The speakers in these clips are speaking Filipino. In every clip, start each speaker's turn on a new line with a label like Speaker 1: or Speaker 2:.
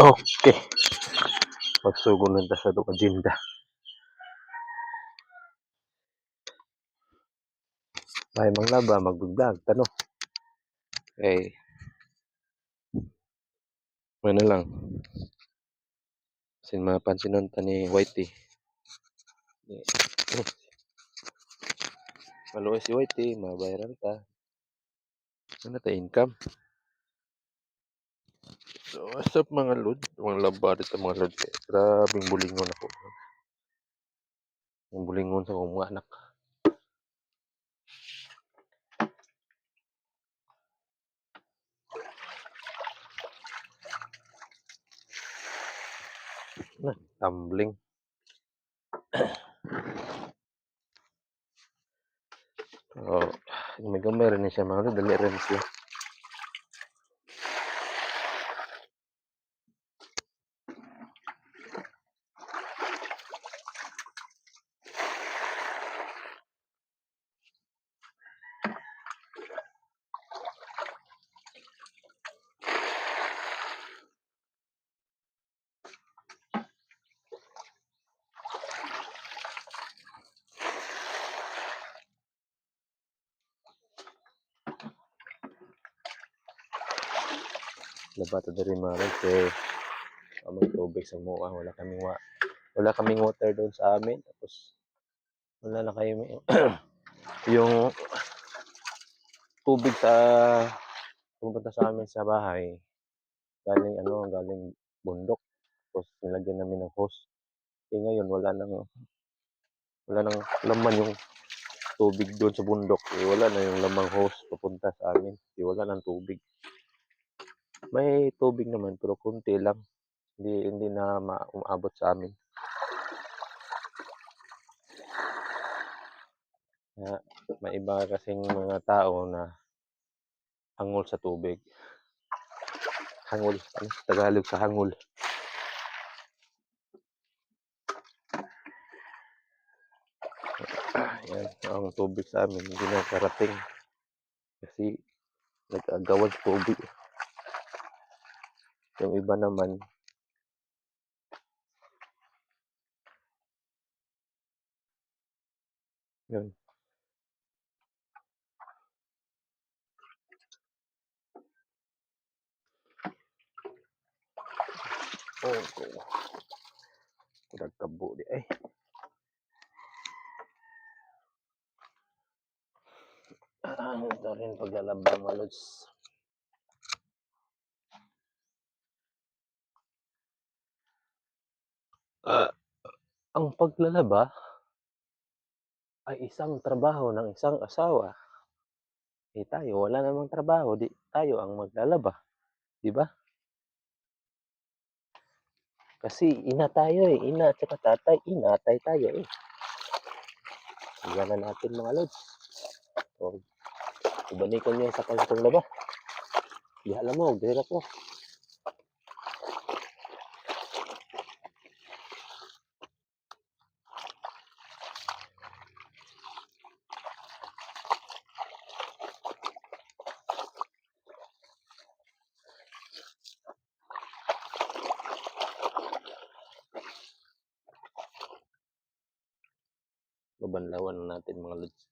Speaker 1: Okay, magsugunan ta sa itong agenda. Ay, manglaba, mag-vlog, tanong. Eh, ano lang, sin mapansinon ta ni Whitey. Maluway si Whitey, mabayaran ta. Ano ta, income? So, what's up mga lod? Mga laba dito mga lod. Grabing bulingon ako. Ang bulingon sa akong mga anak. Na, tumbling. Oh, may gamay rin siya mga lod. Dali rin siya. Laba ta diri mga lod. Kaya, amang tubig sa mua. Wala kaming water doon sa amin. Tapos, wala na kayo yung tubig sa pumunta sa amin sa bahay. Galing bundok. Tapos nilagyan namin ng hose. Ngayon wala nang laman yung tubig doon sa bundok. Wala na yung lamang hose papunta sa amin. Wala nang tubig. May tubig naman pero konti lang. Hindi na umaabot sa amin. May iba kasing mga tao na hangol sa tubig. Hangol, ano sa Tagalog sa hangol? Yan, ang tubig sa amin hindi na karating. Kasi nag-agawad tubig. Yung iba naman, yun. Oh, nagtabo di ay. Ito rin paglalaba mga lods. Ang paglalaba ay isang trabaho ng isang asawa. Tayo wala namang trabaho, di tayo ang maglalaba, di ba? Kasi ina tayo ina at saka tatay, inatay tayo eh. Iyan na natin mga lods. O, ibanikan niyo sa kalitong laba. Di alam mo, dira ko. Babanlawan natin mga lods.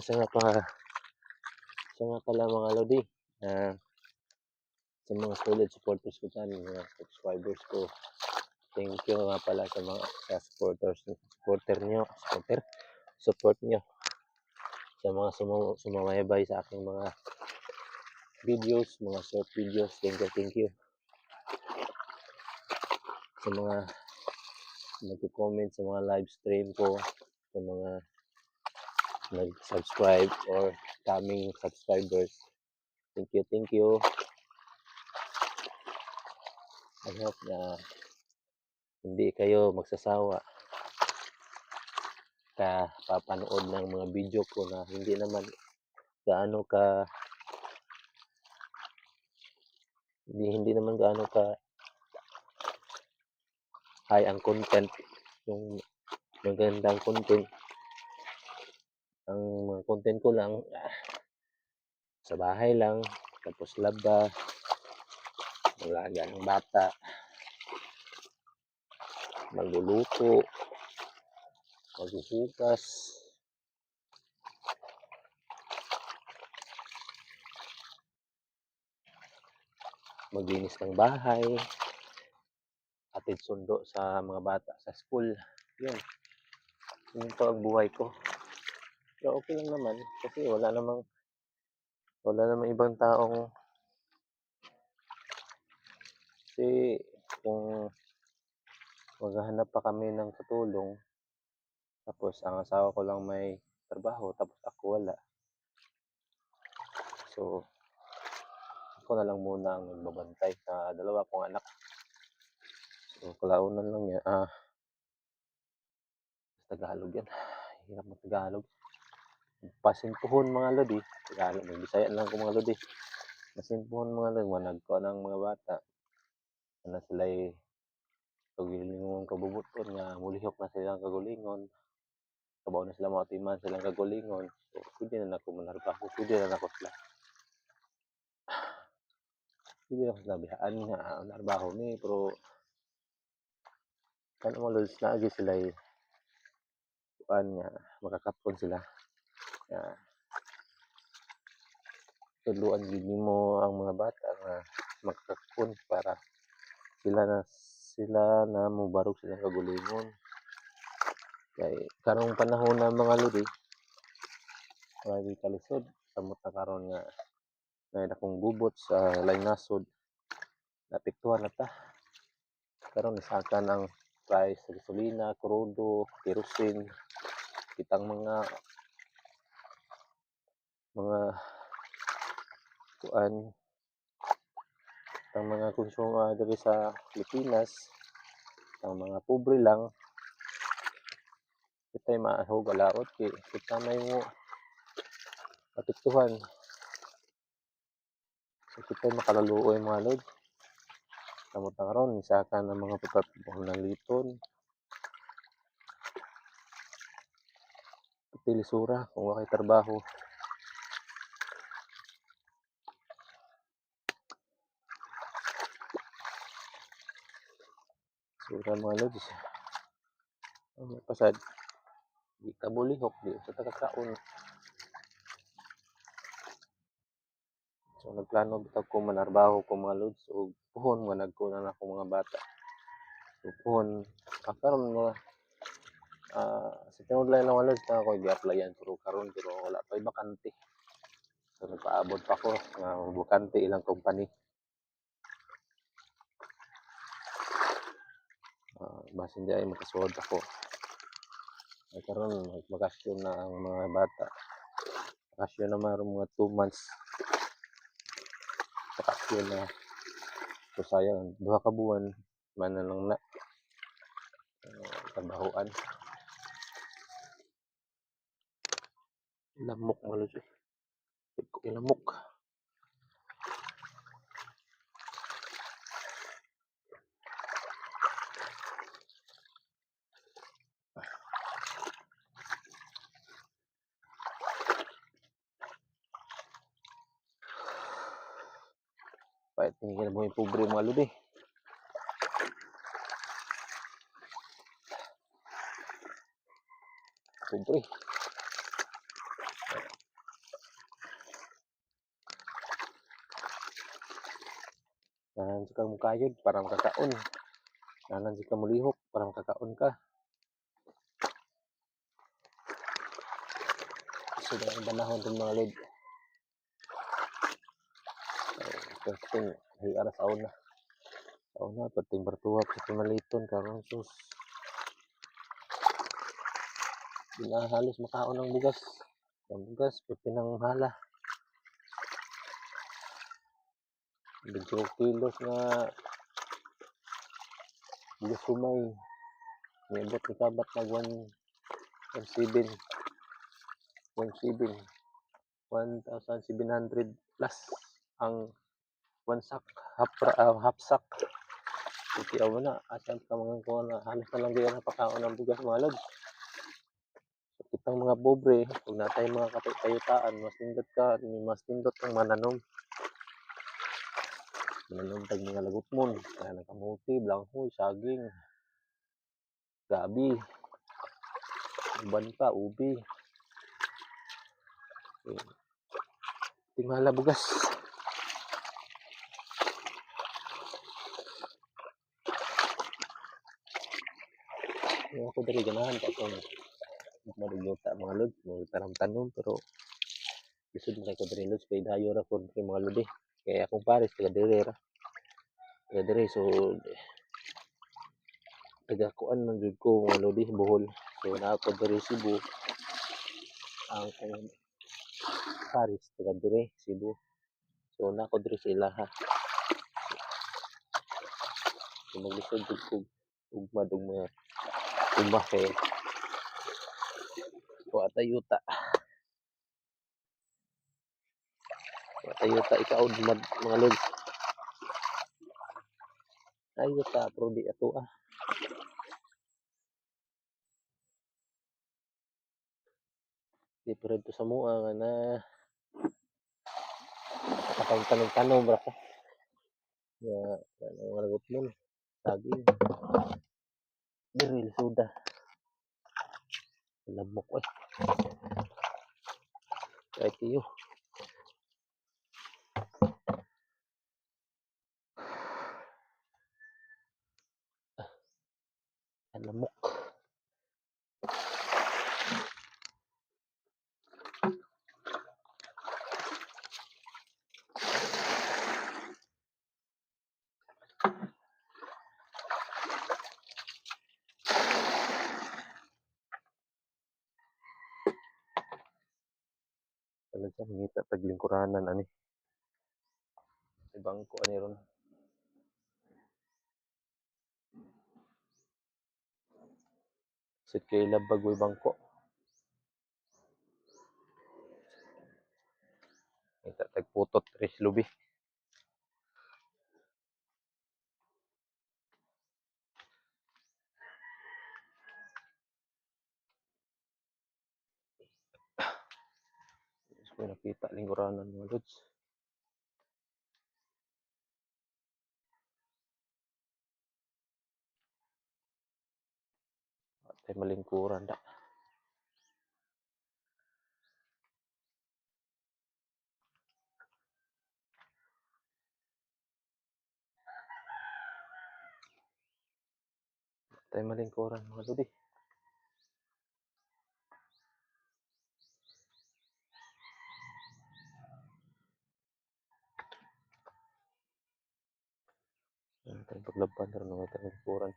Speaker 1: Sa nga pala mga lodi, sa mga solid supporters ko dyan, mga subscribers ko, thank you nga pala sa mga support nyo, sa mga sumabaybay sa aking mga videos, mga short videos, thank you. Sa mga nag-comment sa mga live stream ko, sa mga nag-subscribe or coming subscribers, thank you. I hope na hindi kayo magsasawa papanood ng mga video ko na hindi naman gaano ka hindi naman gaano ka high ang content, yung magandang content. Ang mga content ko lang, sa bahay lang, tapos laba, mag-alaga ng bata, magluluto, maghuhugas, maglinis ng bahay, hatid sundo sa mga bata sa school. Yun, yun po ang buhay ko. Pero okay lang naman kasi wala namang ibang taong kasi kung maghahanap pa kami ng katulong tapos ang asawa ko lang may trabaho tapos ako wala. So, ako na lang muna ang magbabantay sa dalawa kong anak. So, kalaunan lang yan. Tagalog yan. Hirap na Tagalog. Pasimpuhon mga lodi. Tagalog. May Bisaya lang ko mga lodi. Pasimpuhon mga lodi. Manag ko ng mga bata. Na sila'y kagilingon kabubuton nga mulihok na silang kagulingon. Kabaw na sila mga timan silang kagulingon. So, pwede na ako manarbaho. Pwede na ako sila. Pwede na ako sila bihaan nga. Narbaho ni. Pero kan mga lodi na agi sila'y kuan nga makakapon sila. Tuluan gid nimo ang mga bata nga makakapon para sila na mobarog silang kagulingon. Kay karong panahon na mga lodi, grabe kalisod. Samot na karon nga may akong gubot sa laing nasod. Napektuhan na ta. Karon isakan ang price sa gasolina, krudo, kerosene, kitang mga kuan ang mga konsumo diri sa Pilipinas, ang mga pobre lang kita'y maahog galaot kay kita may mo apektuhan. So kita'y makalaluoy mga lod. Samot na karon isakan ang mga pagkapunan lisura kung wakay trabaho. Sura mga lods. Ang pasad, di ka bulihok, di sa tagakaon. So nagplano bitaw ko manarbaho ko mga lods o puhon manag ko na ako mga bata. So puhon, karon mga sa tinud lang mga lods na ako i-applyan pero wala pa bakante. So nagpaabot pa ko nga bakante ilang company. Basin di ay makasuod ako. Ay karon magbakasyon na ang mga bata. Bakasyon na mayroong mga 2 months. Bakasyon na. So sayang, 2 ka buwan man na lang na trabahoan. Lamok malos eh. Ilamok. Pahit hindi na mo pobre mga lodi. Pobre. Nanan si kang mukayod para makakaon. Nanan si kang mulihok para makakaon ka. So ang panahon itong mga lod. Testing, hiara sa una. Sa una, pating bertuwap sa pinaliton karon sus. Di na halos makaon ng bugas. Ang bugas, pati ng hala. 20 kilos nga bugas kumay. Nibot ni kabat nag 1,700 1,700 plus ang one sack half sack Titiyaw mo na, asan ka mga kuha na hanas na lang gyud ang napakaon ng bugas mga lods. So, kitang mga pobre, kung natay mga kayutaan, mas nindot kang mananom. Mananom tag mga lagutmon, kaya nakamuti, blanghoy, saging, gabi, uban pa, ubi. Tingala bugas. Yung ako dali ganahan pa kung malugyota mga lods, tanom pero lisod mo kay ko dali lods, kay dayo ra ko kay mga lodi. Kaya akong pares, taga dire ra. Taga dire, so taga kuan man jud ko mga lodi, Bohol. So naa ko diri Cebu, ang akong pares taga dire, Cebu. So naa ko diri sa ilaha. So maglisod jud ko ugmad og mga umbah kay wa tayuta. Wa tayuta ikaod mga lods. Tayuta pero di ato ah. Diferente sa mua nga na tanom ra ka. Nga mga lagot mo, saging, diri soda. Lamok eh. Kahit iyo. Lamok. Talaga mangita tag lingkuranan ani. Sa bangko ani ron. Sit kay labag way bangko. Kita tag putot tres lubi. So nakita lingkuranan mga lods. Tay malingkuran da. Tay malingkuran mga lodi. Tay paglaban ron mga tay malingkuran.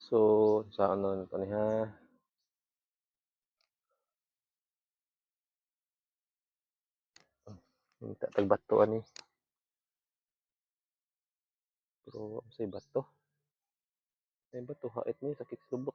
Speaker 1: So sa ano nito ni ha. Minta tag bato ani. Pero say bato. Ay bato hait ni sakit subot.